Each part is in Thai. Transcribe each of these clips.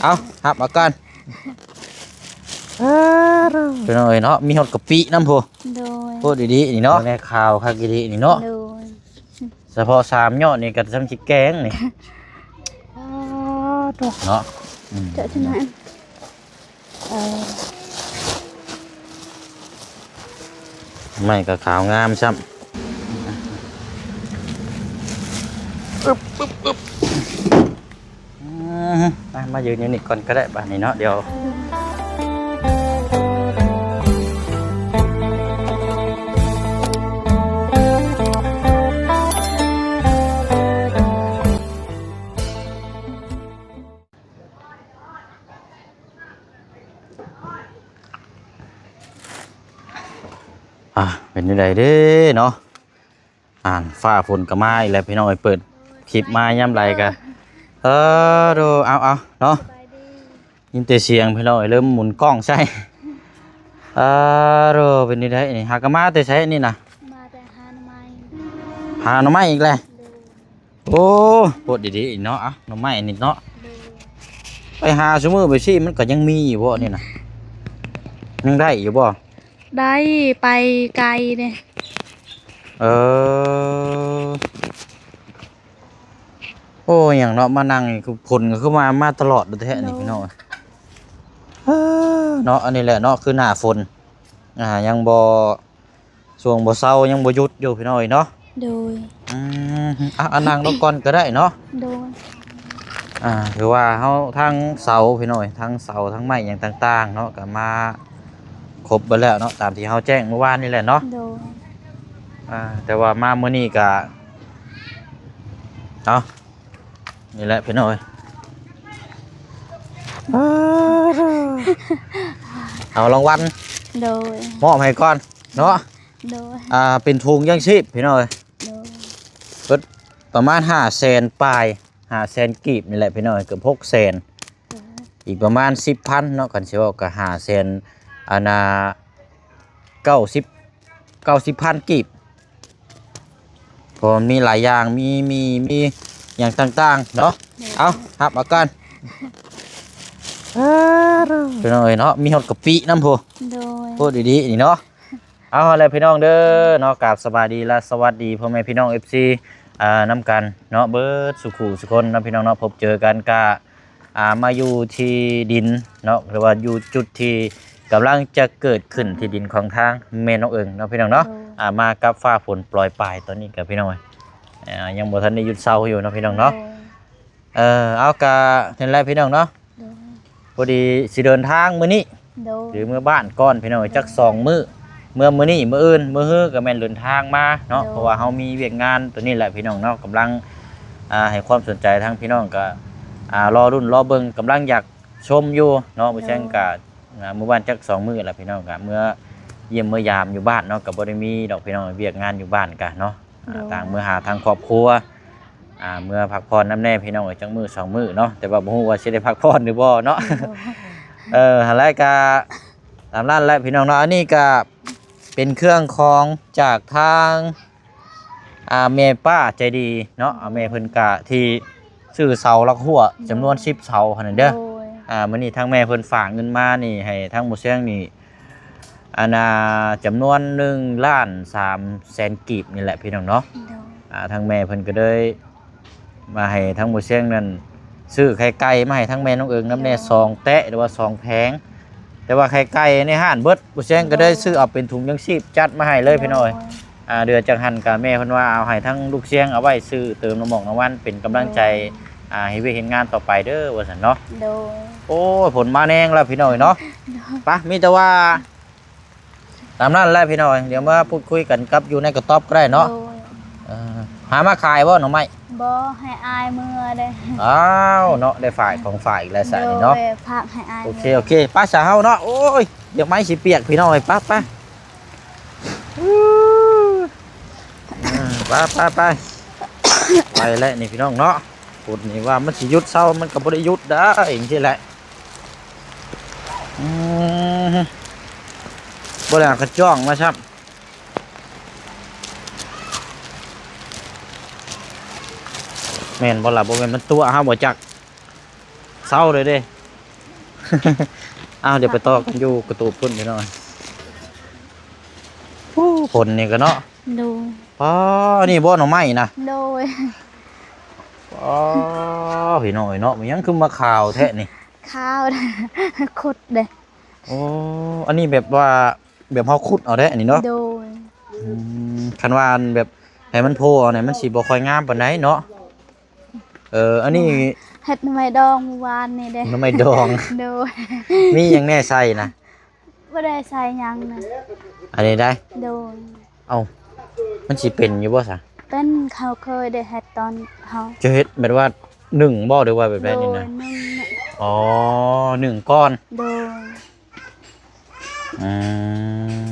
เอาครับเอากันเป็นอะไรเนาะมีหดกะปิน้ำพูพูดดีๆนี่เนาะแม่ข่าวข้าวดีๆนี่เนาะเฉพาะ3ยอดนี่ก็ทำชิแกงนี่เนาะเจอที่ไหนไม่ก็ขาวงามซ้ำมายืนอยู่นี่ก่อนก็ได้บ้านนี้เนาะเดี๋ยวเป็นยังไงเด้เนาะฟ้าฝนก็มาอีกแล้วพี่น้องเปิดคลิปมาย่ำไรกันดูเอาเนาะยินแต่เสียงพี่น้องเริ่มหมุนกล้องใช่ดูเป็นยังไงนี่หากมาแต่ใช้นี่นะมาแต่หาหน่อไม้อีกแล้วโอ้ปวดดีๆเนาะหน่อไม้นี่เนาะไปหาชั่วโมงไปสิมันก็ยังมีอยู่บ่นี่นะยังได้อยู่บ่ได้ไปไกลเนี่ยโอ้อย่างเนาะมานั่งคือผลก็คือมาตลอดเลยแท้นี่พี่น้องเนาะอันนี้แหละเนาะคือหน้าฝนยังบ่ช่วงบ่เศร้ายังบ่หยุดอยู่พี่น้องเนาะโดยอันนั่งลงก่อนก็ได้เนาะโดยคือว่าเฮาทั้งเสาพี่น้องทั้งเสาทั้งไม้อย่างต่างๆเนาะก็มาครบไปแล้วเนาะตามที่เฮาแจ้งเมื่อวานนี่แหละเนาะแต่ว่ามามื้อนี้ก็นี่แหละพี่น้อยเอารางวัลโดยมอบให้ก่อนเนาะโดยเป็นทุงยังชีพพี่น้อยเปิดประมาณ500,000ปลาย500,000กีบนี่แหละพี่น้อยเกือบ600,000อีกประมาณ10,000เนาะกันสิว่าก็500,000อันน่ะ90,000กีบพอมีหลายอย่างมีอย่างต่างๆเนาะเอาครับเอากันพี่น้องเนาะมีหดกะปิน้ำพูดดีๆนี่เนาะเอาอะไรพี่น้องเด้อเนาะกราบสบายดีและสวัสดีพ่อแม่พี่น้อง FC น้ำกันเนาะเบิร์ดสุขุสุคนนะพี่น้องเนาะพบเจอกันกะมาอยู่ที่ดินเนาะหรือว่าอยู่จุดที่กำลังจะเกิดขึ้นที่ดินของทางแม่น้องเอิงเนาะพี่น้องเนาะมากับฟ้าฝนปล่อยปลายตอนนี้กับพี่น้องยังบ่ทันได้หยุดเศร้าอยู่เนาะพี่น้องเนาะเอากะเห็นไรพี่น้องเนาะพอดีสิเดินทางมื้อนี้หรือเมื่อบ้านก่อนพี่น้องจัก2 มื้อเมื่อนี้มื้ออื่นมื้อฮื้อก็แม่นเดินทางมาเนาะเพราะว่าเฮามีเวียกงานตัวนี้แหละพี่น้องเนาะกำลังให้ความสนใจทั้งพี่น้องก็รอรุ่นรอเบิ่งกำลังอยากชมอยู่เนาะบ่ใช่ก็เมื่อวานจัก2 มื้อแล้วพี่น้องก็เมื่อเยี่ยมเมื่อยามอยู่บ้านเนาะก็บ่ได้มีดอกพี่น้องเวียกงานอยู่บ้านกันเนาะต่างมื้อหาทางครอบครัวเมื่อพักผ่อนน้ำแน่พี่น้องจังมื้อ2 มื้อเนาะแต่ว่าบ่ฮู้ว่าสิได้พักผ่อนหรือบ่เนาะหาแล้วก็ตามร้านแล้วพี่น้องเนาะอันนี้ก็เป็นเครื่องของจากทางแม่ป้าใจดีเนาะแม่เพิ่นกะที่ซื้อเสาลักหัวจำนวน10 เสาหั่นเด้อมื้อนี้ทางแม่เพิ่นฝากเงินมานี่ให้ทางหมู่เสียงนี่จำนวน1,300,000 กีบนี่แหละพี่น้องเนาะทางแม่เพิ่นก็เลยมาให้ทางหมู่เสียงนั้นซื้อไข่ไก่มาให้ทางแม่น้องเอิงน้ำแน่2 แตะหรือว่า2 แผงแต่ว่าไข่ไก่ในห้านเบิดหมู่เสียงก็ได้ซื้อเอาเป็นถุงยังชีพจัดมาให้เลยพี่น้อยเดือจากหันกับแม่เพิ่นว่าเอาให้ทั้งลูกเสียงเอาไว้ซื้อเติมน้ำหมอกน้ำวันเป็นกำลังใจให้เห็นงานต่อไปเด้อว่าซั่นเนาะโอ้ผลมาแน่งแล้วพี่น้อยเนาะปะมีแต่ว่าตามนั้นแหละพี่น้อยเดี๋ยวมาพูดคุยกันกับอยู่ในกระต๊อบก็ได้เนาะหามาขายบ่หน่อไม้บ่ให้อายมือเด้อ้าวเนาะได้ฝ่ายของฝ่ายอีกแล้วสายเนาะพักให้อายโอเคป้าสาวเนาะโอ้ยเดี๋ยวไม้สิเปียกพี่น้อยป้าไปแล้วนี่พี่น้องเนาะพูดนี่ว่ามันสิยุดเศร้ามันก็บ่ได้ยุดได้อย่างที่แหละบ่ได้กระจ้องมาครับแม่นบ่ล่ะบ่แม่นมันตัวบ่จักเศร้าเลยเด้ อ้าวเดี๋ยวไปต่อกันอยู่กระตูบพุ่นพี่น้องฝนนี่ก็เนาะ โดย อ๋อนี่บ่หน่อไม้นะ โดย อ๋อพี่น้องเนาะมันยังคือมาข่าวแท้นี่ ข้าวนะขุดเด้ โอ้อันนี้แบบว่าแบบเฮาขุดเอาได้อันนี้เนาะ โดย คันว่าอันแบบให้มันโผล่เอาเนี่ยมันสิบ่ค่อยงามปานใดเนาะอันนี้ เฮ็ดหน่อไม้ดองเมื่อวานนี่เด้ หน่อไม้ดอง โดย มีหยังแน่ใส่นะ บ่ได้ใส่หยังนะ อันนี้ได้ โดย เอ้ามันสิเป็นอยู่บ่ซะ เป็นเขาเคยได้เฮ็ดตอนเฮา จะเฮ็ดแบบว่านึ่งบ่หรือว่าแบบ โด ใด ย นี่ นึ่ นะ งน่ะ อ๋อนึ่งก้อน โดย อืม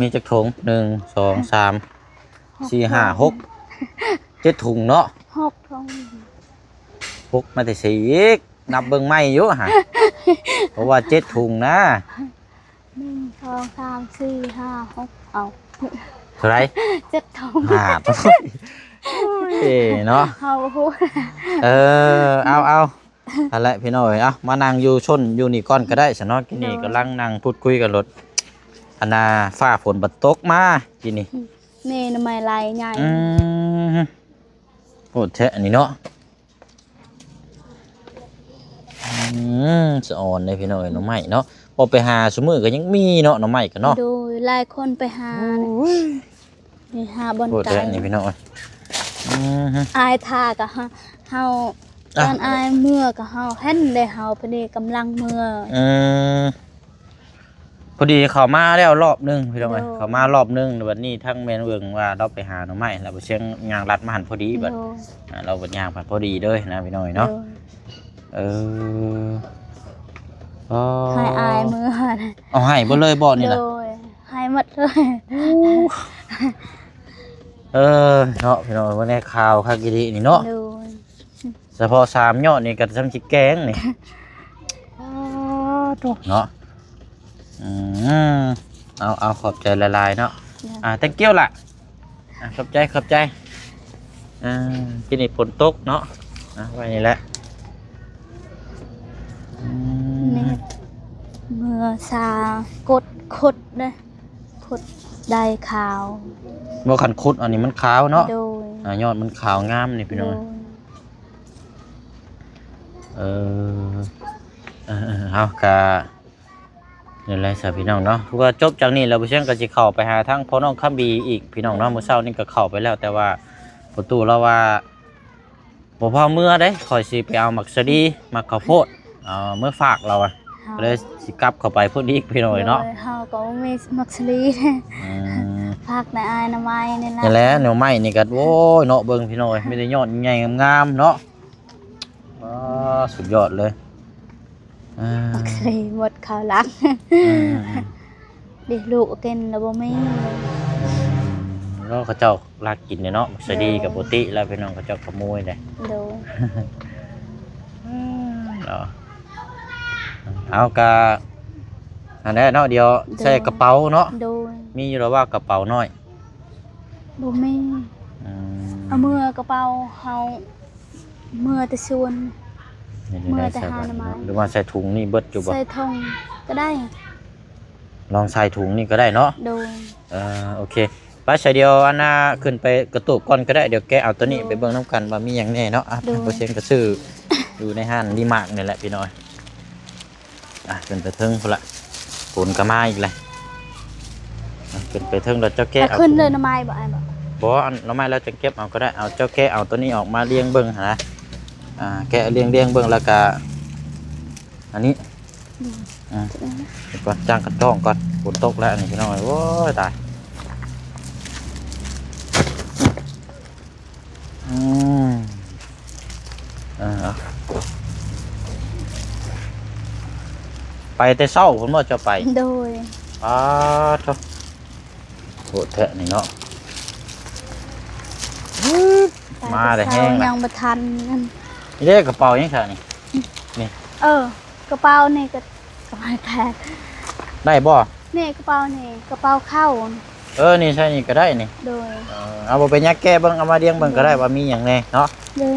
มีจักถุง1 2 3 4 5 6 7ถุงเนาะ 6ถุง พกมาแต่สีอีกนับเบิ่งไม่อยู่ฮะ เพราะว่า7ถุงนะ 1 2 3 4 5 6เอา เท่าไหร่ 7ถุง เอ้เนาะ เฮาฮู้ เอาอะไรพี่น้อยมานั่งอยู่ชนอยู่นี่ก่อนก็ได้ฉันเนาะกินนี่กำลังนั่งพูดคุยกันรถอันน่ะฟ้าฝนบัดตกมากินนี่ นี่หน่อไม้ลายใหญ่ โอ้แท้อันนี้เนาะสะอ่อนเลยพี่น้อยหน่อไม้เนาะพอไปหาซุมื้อก็ยังมีเนาะหน่อไม้ก็เนาะ โดยหลายคนไปหานี่หาบน โอ้ ไก แท้อันนี้พี่น้อย อายทาก็เฮาตอนอายเมื่อก็เฮาเห็นได้เฮาพอดีกำลังเมื่อ พอดีเขามาแล้วรอบนึงพี่น้องเอ้ยเขามารอบนึงวันนี้ทั้งแม่นเบิ่งว่าเราไปหาหน่อไม้แล้วไปเชียงยางรัดมาหันพอดีบัดเราบัดยางผ่านพอดีเด้อนะพี่น้องเอ้ยเนาะให้อายเมื่อ เอาให้บ่เลยบ่นี่ โด ล่ะ ยให้หมดเลย เนาะพี่น้องว่าแน่ข่าวคักอีหลีนี่เนาะ โดย เฉพาะ3ยอดนี่ก็ซ้ำสิแกงนี่เนาะเอาขอบใจละลายเนาะthank you ล่ะขอบใจที่นี่ฝนตกเนาะไว้นี่แหละ นี่เมื่อสากดขดนะขดได้ขาว บ่คันคุดอันนี้มันขาวเนาะ โดย ยอดมันขาวงามนี่พี่น้องเอากะนี่แหละสิพี่น้องเนาะคือว่าจบจากนี้แล้วบ่เชียงก็สิเข้าไปหาทางพ่อน้องคัมบีอีกพี่น้องเนาะมื้อเช้านี่ก็เข้าไปแล้วแต่ว่าประตูเราว่าบ่พอเมื่อเด้ข่อยสิไปเอาหมักสะดีหมักข้าวโพดเมื่อฝากเราก็เลยสิกลับเข้าไปพุ่นอีกพี่น้อยเนาะ เฮาก็มีมักสลีพักในอายน้ำไม้นี่นะ นี่แหละแนวไม้นี่ก็โอ้ยเนาะเบิ่งพี่น้อยมีแต่ยอดใหญ่งามๆเนาะสุดยอดเลยมักสลีหมดข้าวหลักดิลูกกินแล้วบ่มี แล้วเขาเจ้าลากกินเนาะสดีกับปกติแล้วพี่น้องเขาเจ้าขโมยเลย โดย เอากะอันนี้เนาะเดี๋ยวใส่กระเป๋าเนาะ โดย มีอยู่แล้วว่ากระเป๋าน้อย บ่มีเอามือกระเป๋าเฮามือแต่ส่วน เมื่อแต่หาหน่อไม้ หรือว่าใส่ถุงนี่เบิดอยู่บ่ ใส่ทงก็ได้ ลองใส่ถุงนี่ก็ได้เนาะ โดย โอเคไปใส่เดียวอันน่ะขึ้นไปกระตุกก่อนก็ได้เดี๋ยวแกเอาตัวนี้ไปเบิ่งน้ำกันว่ามีอย่างแน่เนาะเปอร์เซ็นต์ก็ซื้ออยู่ในห้างดีมากนี่แหละพี่น้อยขึ้นไปเทิงพุ่นละฝนก็มาอีกเลยขึ้นไปเทิงแล้วเจ้าแกเอา ขึ้นเลยน้ำไม้บ่ไอ้บ่ บ่อันเราไม่เราจะเก็บเอาก็ได้เอาเจ้าแกเอาตัวนี้ออกมาเลี้ยงเบิ่งนะแกะเลี้ยงเบิ่งแล้วก็อันนี้เดี๋ยวก่อนจ้างกระจ้องก่อนฝนตกแล้วอันนี้พี่น้อยโอ้ยตายไปแต่เช้าผมว่าจะไป โดย ทุกโหแทะนี่เนาะมาแต่แห้ง ยั ละ งบ่ทันนั่น นี่เด้กระเป๋ายังไงนี่ กระเป๋านี่ก็กระเป๋าแทน ได้บ่ นี่กระเป๋านี่กระเป๋าเข้า นี่ใช่นี่ก็ได้นี่ โดย เอาบ่ไปยักแก้เบิ่งเอามาเลี้ยงเบิ่งก็ได้ว่ามีหยังแน่เนาะ โดย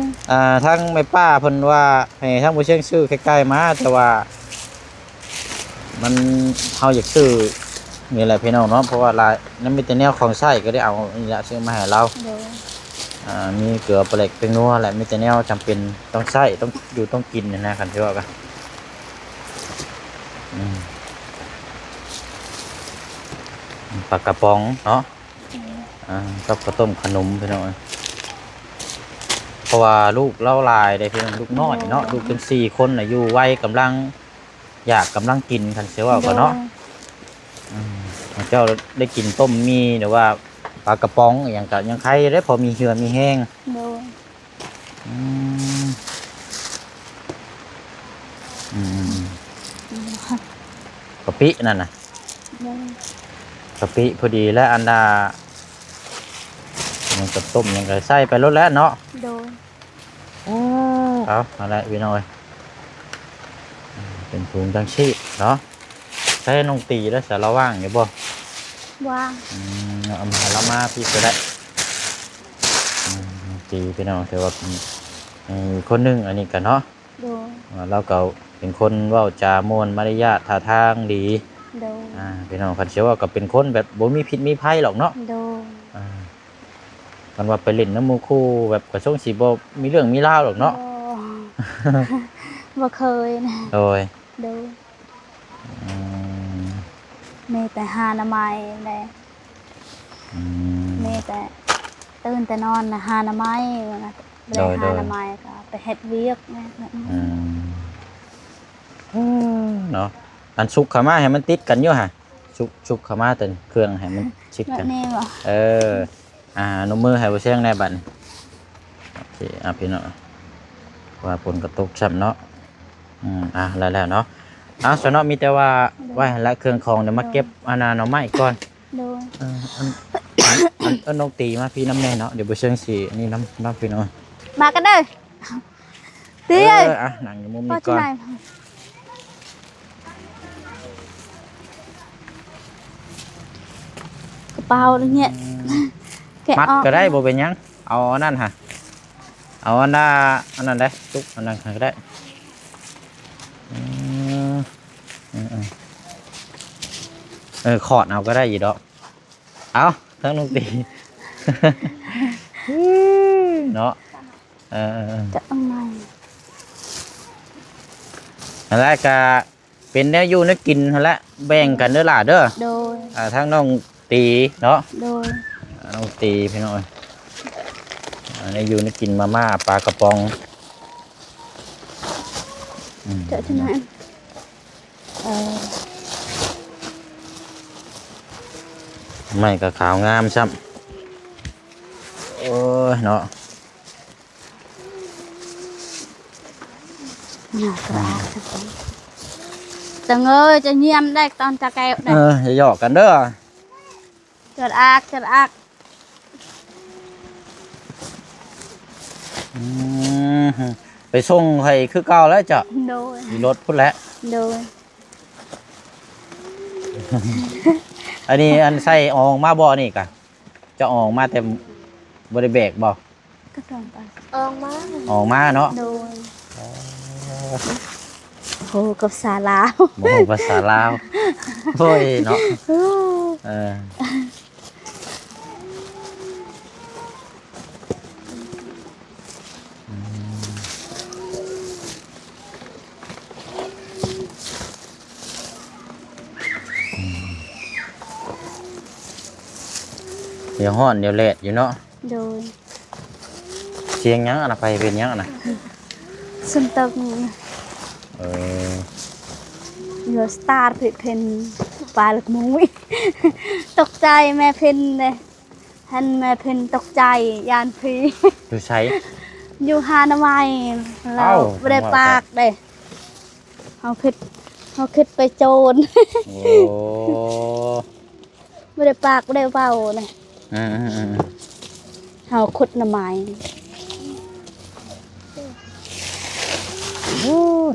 ทั้งแม่ป้าเพิ่นว่าให้ทั้งผู้เชี่ยงซื้อใกล้ๆมาแต่ว่ามันเฮาอยากซื้อนี่แหละพี่น้องเนาะเพราะว่าลายนั้นมีแต่แนวของใช้ก็ได้เอานี่ละซื้อมาให้เรา โดย มีเกลือปลาเล็กเป็นนัวแหละมีแต่แนวจำเป็นต้องใช้ต้องอยู่ต้องกินเนยนะคันที่ว่ากันปลากระป๋องเนาะกับข้าวต้มขนมพี่น้องเพราะว่าลูกเล่าลายได้พี่น้องลูกน้อยเนาะลูกเป็น4 คนน่ะอยู่วัยกำลังอยากกำลังกินคันเสียว่าก็เนาะเจ้าได้กินต้มมีหรือว่าปลากระป๋องอย่างกับยังใครได้พอมีเหือมีแห้ง โดย กะปินั่นน่ะ โดย กะปิพอดีและอันดามันจะต้มยังไงใส่ไปรสแล้วเนาะ โดย เอาอะไรพี่น้อยเป็นถุงจังชีพเนาะใช้น้องตีแล้วสารว่างอยู่บ่ ว่าง เอามาละมาพี่ก็ได้ตีพี่น้องแต่ว่าคนหนึงอันนี้กันเนาะ โดย เราก็เป็นคนเว้าจามวนมารยาทท่าทางดี โดย พี่น้องคันเชื่อว่าก็เป็นคนแบบบ่มีพิษมีภัยหรอกเนาะ โดย กันว่าไปเล่นน้ำหมูคู่แบบกระช่งสีบ่มีเรื่องมีราวหรอกเนาะ บ่เคยนะ โดย โดยมีแต่หาอนามัยแหละมีแต่ตื่นแต่นอนนะหาอนามัยว่านะบ่ได้หาอนามัยก็ไปเฮ็ดเวียกแม่แบบนี้ เนาะอันชุกขามาให้มันติดกันอยู่ฮะชุกขามาแต่เครื่องให้มันชิด แบ กับ น นี้บ่ นมมือให้บ่เชียงในบัดโอเคพี่เนาะว่าผลกระตกช้ำเนาะแล้วเนาะสนอมีแต่ว่าไว้ละเครื่องของเดี๋ยวมาเก็บหน่อไม้ก่อน โดย อันนกตีมาพี่น้ำแน่เนาะเดี๋ยวบ่เชียงสินี่น้ำพี่น้อง มากันเด้อตีเอ้ย นั่งอยู่มุม พ่อ นี้ ที่ ก่อน ไหนกระเป๋าเนี่ยแกะ มัด ออก ก็ได้บ่เป็นหยังเอาอันนั้นฮะเอาอันนั้นได้ทุกอันนั้นก็ได้ขอดเอาก็ได้อยู่ดอกเอาทั้งนกตี เนาะจะเอาไง นั่นแหละก็เป็นแนวอยู่แนวกินนั่นแหละแบ่งกันเด้อล่ะเด้อ โดย ทั้งน้องตีเนาะ โดย น้องตีพี่น้อยแนวอยู่แนวกินมาม่าปลากระป๋อง เจอที่ไหนไม่ก็ขาวงามซ้ำโอ้ยเนาะ น่ากระอาสักคนแต่เงยจะเยี่ยมได้ตอนจะแก้วได้ อย่าหยอกกันเด้อ จะอักจะอัก ไปส่งให้คือเก่าแล้วจ้ะ โดย มีรถพุ่นแล้ว โดย อันนี้อันใส่ออกมาบ่อนี่กะจะออกมาแต่บริเบรกบ่ ก็ต้องไปออกมา ออกมาเนาะ โดยโหกับสาลาว โมโหภาษาลาวโอ้ยเนาะเดี๋ยวห้อนเดี๋ยวแลดอยู่เนาะ โดย เสียงยังอะนะไปเป็นยังอะนะ สุนทรเออ อยู่สตาร์ทเพนปลาลูกมุ้ยตกใจแม่เพนเลยท่านแม่เพนตกใจยานพี ดูใช้ อยู่หาหนาไม้เราไม่ได้ปากเลยเขาคิดไปโจร โอ้ ไม่ได้ปากไม่ได้เบาเลยเขาขุดหนาไม้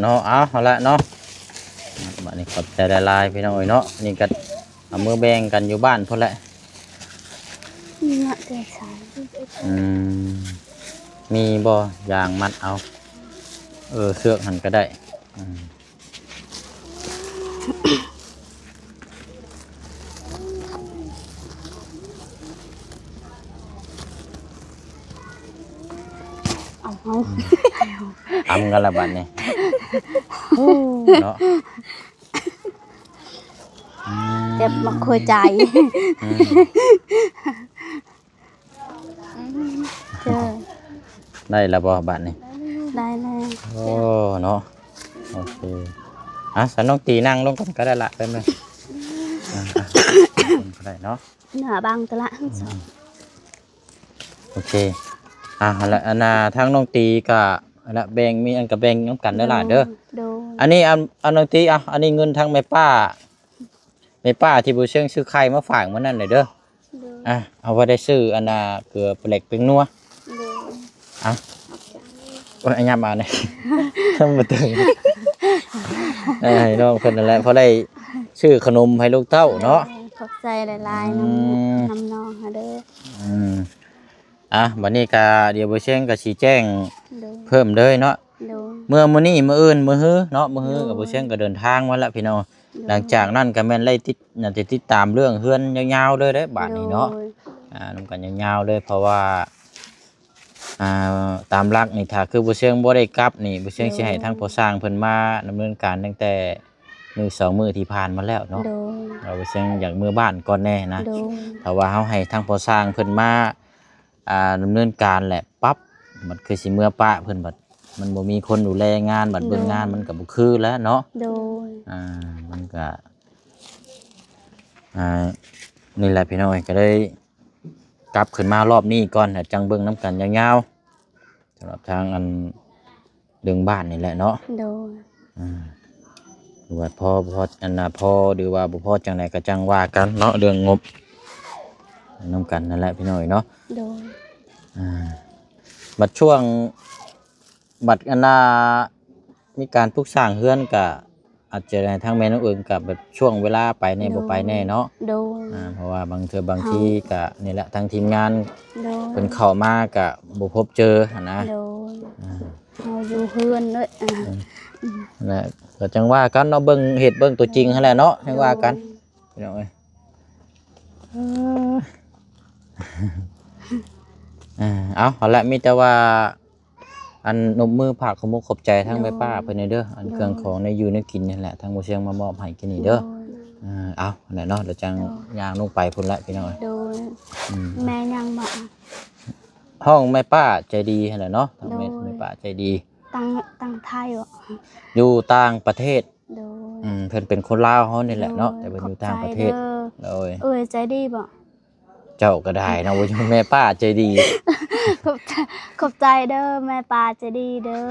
เนาะเอาละเนาะบัดนี้ขอบใจละลายพี่น้องเนาะนี่ก็เอามือแบ่งกันอยู่บ้านพุ่นแหละ เงาะเตือนสาย อืมมีบ่ยางมัดเอาเสือกหันก็ได้อืม เอาเอา ทำกันละบัดนี่เนาะอืม เจ็บมาคุยใจ อืม เจอ ได้ละบ่บัดนี่ ได้เลย โอ้เนาะโอเคสันน้องตีนั่งลงก่อนก็ได้ละได้ไหมก็ได้เนาะ เหนือบังตัวละ โอเคแล้วอันน่ะทั้งน้องตีกับละแบ่งมีอันกับแบ่งน้ำกันได้ละเด้อ ดู อันนี้อันน้องตีอันนี้เงินทั้งแม่ป้าที่บุเชียงซื้อไข่มาฝากมื้อนั้นเลยเด้อ ดู เอาไว้ได้ซื้ออันน่ะเกลือเปล็กเป็นนัว ดู ว่าอันยามมาเนี่ยทำมาตึงให้น้องเพิ่นนั่นแหละเพราะได้ชื่อขนมให้ลูกเต้าเนาะ ขอบใจหลายๆน้ำน้องฮะเด้อ บัดนี้ก็เดี๋ยวบ่เชียงก็สิแจ้ง ดู เพิ่มเลยเนาะ ดู มื้อนี้มื้ออื่นมื้อฮื้อเนาะมื้อฮื้อก็บ่เชียงก็เดินทางมาแล้วพี่น้องหลังจากนั้นก็แม่นไล่ติดตามเรื่องเฮือนยาวๆเลยเด้บาดนี้เนาะนำกันยาวๆเลยเพราะว่าตามหลักนี่ถ้าคือบ่เชียงบ่ได้กลับนี่บ่เชียงสิให้ทางผู้สร้างเพิ่นมาดำเนินการตั้งแต่1-2 มื้อที่ผ่านมาแล้วเนาะ ดู เราบ่เชียงอยากมือบ้านก่อนแน่นะ ดู ถ้าว่าเฮาให้ทางผู้สร้างเพิ่นมาดำเนินการแหละปั๊บมันคือสิเมื่อปะเพิ่นบัดมันบ่มีคนดูแลงานบัดเบิ่งงานมันก็บ่คือแล้วเนาะ ดู มันก็นี่แหละพี่น้อยก็เลยกลับขึ้นมารอบนี้ก่อนจังเบิ่งน้ำกันยาวๆสำหรับทางอันเรื่องบ้านนี่แหละเนาะ ดู หรือว่าพออันน่ะพอหรือว่าบ่พอจังไดก็จังว่ากันเนาะเรื่องงบน้ำกันนั่นแหละพี่น้อยเนาะ ดู บัดช่วงบัดอันน่ะมีการปลูกสร้างเฮือนก็อาจจะในทางแม่น้องเอิงกับแบบช่วงเวลาไปแน่บ่ไปแน่เนาะ ดู เพราะว่าบางทีก็นี่แหละทางทีมงาน ดู เพิ่นเข้ามาก็บ่พบเจอหั่นนะ ดูเอาอยู่เฮือนเลย นั่นแหละก็จังว่ากันเนาะเบิ่งเฮ็ดเบิ่งตัวจริงหั่นแหละเนาะจังว่ากันพี่น้องเอ้ยเอาละมีแต่ว่าอันนมมือผักขมุกขอบใจทั้งแม่ป้าเพิ่นเด้ออันเครื่องของในอยู่ในกินนี่แหละทางบ่เชียงมามอบให้กินนี่เด้อเอาแหละเนาะเดี๋ยวจังย่างลงไปพุ่นละพี่น้อง ดูแม่ยังบอก ห้องแม่ป้าใจดีหั่นแหละเนาะทางแม่ป้าใจดี ตั้งไทยบ่ อยู่ต่างประเทศ ดู เพิ่นเป็นคนลาวเฮานี่แหละเนาะแต่เพิ่นอยู่ต่างประเทศโอ้ย ใจดีบ่ เจ้าก็ได้นะว่าแม่ป้าใจดี ขอบใจเด้อแม่ปลาใจดีเด้อ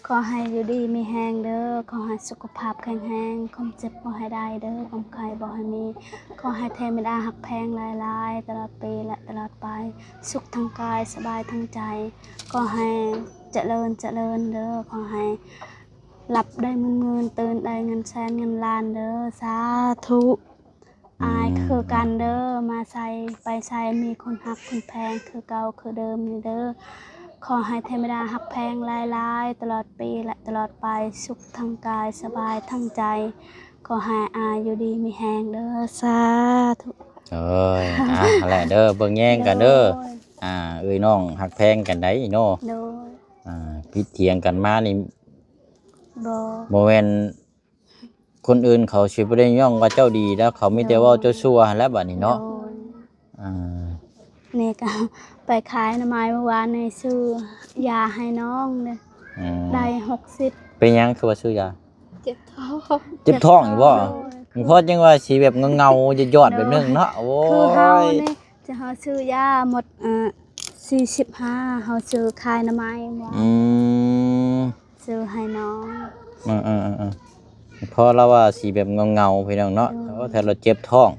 ขอให้อยู่ดีมีแฮงเด้อขอให้สุขภาพแข็งแรงความเจ็บบ่ให้ได้เด้อความไข้บ่ให้มีขอให้เทวดาหักแพงหลายๆตลอดปีและตลอดไปสุขทั้งกายสบายทั้งใจขอให้เจริญเด้อขอให้หลับได้เงินตื่นได้เงินแสนเงินล้านเด้อสาธุอายคือกันเด้อมาใส่ไปใส่มีคนหักคนแพงคือเก่าคือเดิมนี่เด้อขอให้เทวดาหักแพงหลายๆตลอดปีและตลอดไปสุขทั้งกายสบายทั้งใจขอให้อายอยู่ดีมีแหงเด้อสาธุ เอ้ยอะไรเด้อเบิ่งแย่งกันเด้อเอ้ยน้องหักแพงกันได้เนาะ โดย พิดเถียงกันมานี่ บ่ บ่แม่นคนอื่นเขาสิบ่ได้ย่องว่าเจ้าดีแล้วเขามีแต่ว่าเจ้าชั่วแล้วบัดนี้เนาะ โดย อ่า นี่ก็ไปขายหน่อไม้เมื่อวานในซื้อยาให้น้องเนี่ยได้60 เป็นหยังคือว่าซื้อยา เจ็บท้อง เจ็บท้องอยู่บ่เพราะจังว่าสิแบบเงาๆยอดๆแบบนึงเนาะโอ้ คือเฮาย นี่จะเฮาซื้อยาหมด45เฮาซื้อขายหน่อไม้บ่ ซื้อให้น้อง เพราะเราว่าสีแบบเงาๆพี่น้องเนาะแต่เราเจ็บท้อง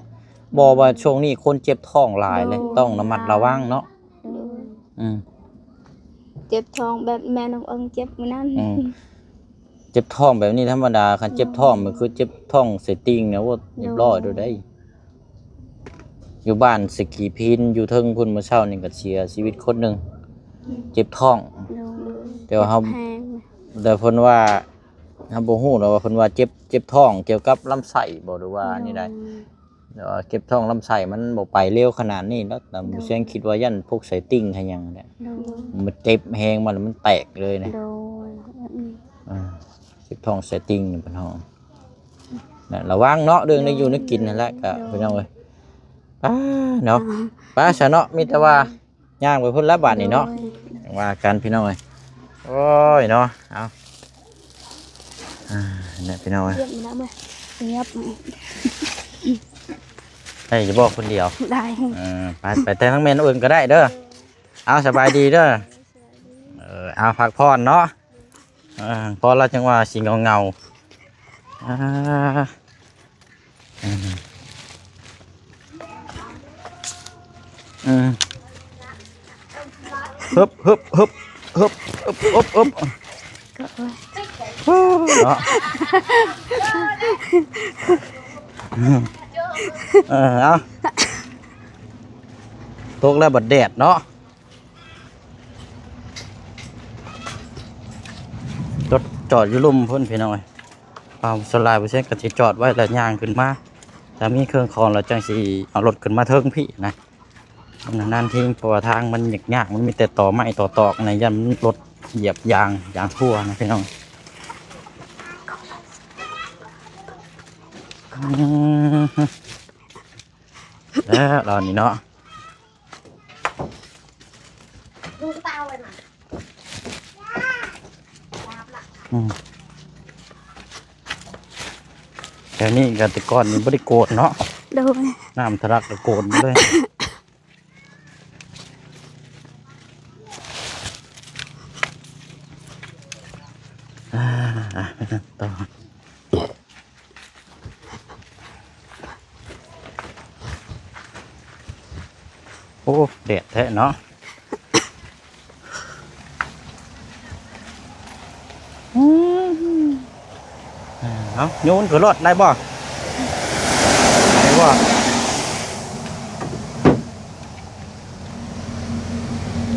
บอกว่าช่วงนี้คนเจ็บท้องหลายเลยต้องระมัดระวังเนาะเจ็บท้องแบบแม่น้องเอิงเจ็บมื้อนั้น เจ็บท้องแบบนี้ธรรมดาคันเจ็บท้องมันคือเจ็บท้องเสยติ่งเนี่ยว่าเรียบร้อยโดยได้ อยู่บ้านสกีพินอยู่เทิงพุ่นมื้อเช้านี่ก็เสียชีวิตคนหนึงเจ็บท้อง โดย แต่ว่าเฮา แพง แต่เพิ่นว่าเฮาบ่ฮู้หรอกว่าเพิ่นว่าเจ็บท้องเกี่ยวกับลำไส้บ่หรือว่านี่ได้แต่ว่าเจ็บท้องลำไส้มันบ่ไปเร็วขนาดนี้เนาะแต่บ่เสียงคิดว่ายันพวกไส้ติ่งให้หยังเนี่ย โดย มันเจ็บแฮงมันแล้วมันแตกเลยนะ โดย เจ็บท้องไส้ติ่งนี่เพิ่นเฮาน่ะระวังเนาะเรื่องในอยู่ในกินนั่นแหละก็พี่น้องเอ้ยป้าเนาะป้าซะเนาะมีแต่ว่าย่างไปพุ่นละบาดนี่เนาะว่ากันพี่น้องเอ้ยโอ้ยเนาะเอาเนี่ยพี่น้องเอ้ย เรียบนะเมื่อเรียบ ได้จะบอกคนเดียว ได้ ไปแต่ทั้งเมนอื่นก็ได้เด้อเอาสบายดีเด้อเอาพักผ่อนเนาะพอเราจังว่าสิเงาฮึบฮึบฮึบฮึบฮึบฮึบฮึบเนาะเอาตกแล้วบัดแดดเนาะจอดอยู่ลุ่มพุ่นพี่น้อยความสลายไปเช่นกะสิจอดไว้แล้วย่างขึ้นมาถ้ามีเครื่องคอนเราจังสิเอารถขึ้นมาเทิงพี่นะนานๆทิ้งเพราะว่าทางมันยากมันมีแต่ต่อไม้ต่อตอกในยันรถเหยียบยางทั่วนะพี่น้องแล้วเรานี่เนาะดูเตาเลยนะแต่นี่กันแต่ก่อนนี่ไม่ได้โกนเนาะ โดย น้ำทะลักตะโกนเลยต่อโอ้แดดแท้เนาะเอาโยนขึ้นรถได้บ่ได้บ่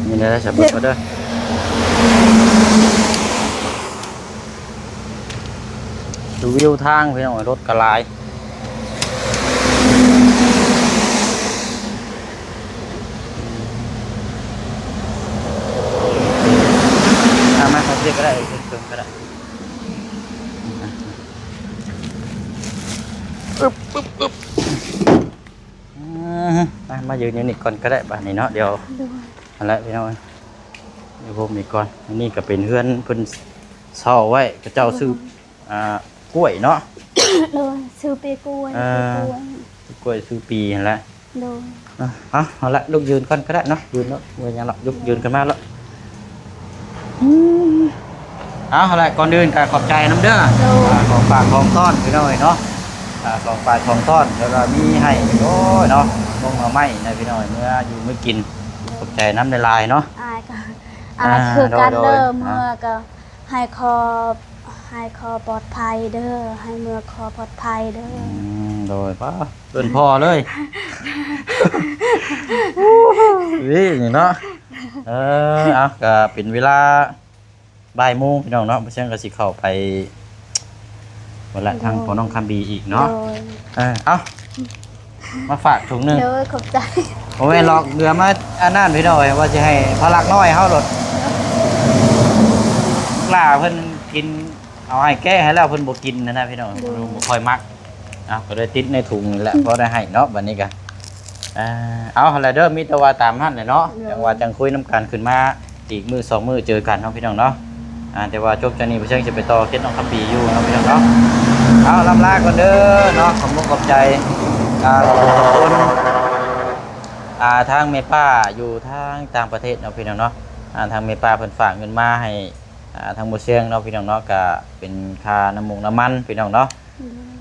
นี่นะสับปะรดเด้อดูวิวทางพี่น้องรถกระลายมาขอเรียกก็ได้เติมก็ได้มายืนอยู่นี่ก่อนก็ได้บ้านนี้เนาะเดี๋ยวอะไรพี่น้องเดี๋ยวผมนี่ก่อนนี่ก็เป็นเพื่อนเพิ่นเช่าไว้กระเจ้าซื้อกล้วยเนาะ เลยซื้อปีกล้วย กล้วยซื้อปีนั่นแหละ โดย เอาละลูกยืนก่อนก็ได้เนาะยืนเนาะเวลาหลับยืนกันมาแล้วเอาละก่อนอื่นก็ขอบใจน้ำเด้อของฝากของต้อนพี่น้อยเนาะของฝากของต้อนแล้วเรามีให้โอ้ยเนาะมงมาไม้นะพี่น้อยเมื่ออยู่เมื่อกินขอบใจน้ำในลายเนาะ อายก็อายคือการเริ่มเมื่อก็ให้คอปลอดภัยเด้อให้เมื่อคอปลอดภัยเด้อ โดยป้าเป็นพ่อเลยนี่เนาะเอาก็เป็นเวลาบ่ายโมงพี่น้องเนาะเพราะฉะนั้นก็สิเข้าไปวันละทางของน้องคัมบีอีกเนาะเอามาฝากถุงหนึ่ง เด้อขอบใจ ผมไม่หลอกเดือมาอันนั้นพี่น้อยว่าจะให้พลักน้อยเฮารถกล้าเพิ่นกินเอาให้แก้ให้แล้วเพิ่นบ่กินนะพี่น้องบ่ค่อยมักก็ได้ติดในถุงนี่แหละพอได้ให้เนาะบัดนี้ก็เอาอะไรเด้อมีแต่ว่าตามหั่นเลยเนาะจังว่าจังคุยน้ำกันขึ้นมาอีกมื้อ2มื้อเจอกันเนาะพี่น้องเนาะแต่ว่าจบจากนี้เพิ่นจะไปต่อเคล็ดน้องคัมบีอยู่เนาะพี่น้องเนาะเอาลำลาก่อนเด้อเนาะขอบคุณขอบใจขอบคุณทางแม่ป้าอยู่ทางต่างประเทศเนาะพี่น้องเนาะทางแม่ป้าเพิ่นฝากเงินมาให้ทางบ่เชียงเนาะพี่น้องเนาะก็เป็นค่าน้ำมันพี่น้องเนาะ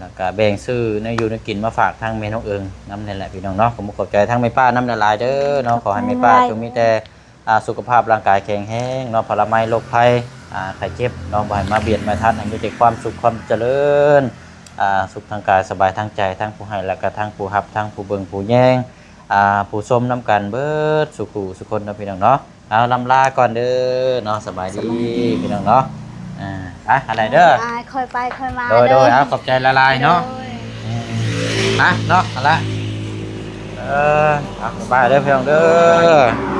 แล้วก็แบ่งซื้อในอยู่ในกินมาฝากทางแม่น้องเอิงน้ำนี่แหละพี่น้องเนาะผมขอบใจทางแม่ป้าน้ำละลายเด้อเนาะขอให้แม่ป้าจงมีแต่สุขภาพร่างกายแข็งแรงเนาะพลไม้โรคภัยไข้เจ็บเนาะบ่ให้มาเบียดมาทัดให้มีแต่ความสุขความเจริญสุขทางกายสบายทางใจทั้งผู้ให้และก็ทั้งผู้รับทั้งผู้เบิ่งผู้แย่ง ผู้ชมนํกันเบิดสุขุสุคนเนาะพี่น้องเนาะเอาลำลาก่อนเด้อเนาะสบายดีพี่น้องเนาะอะไรเด้อ ค่อยไปค่อยมา โดยขอบใจละลายเนาะเนาะเอาละเอาบายเด้อพี่น้องเด้อ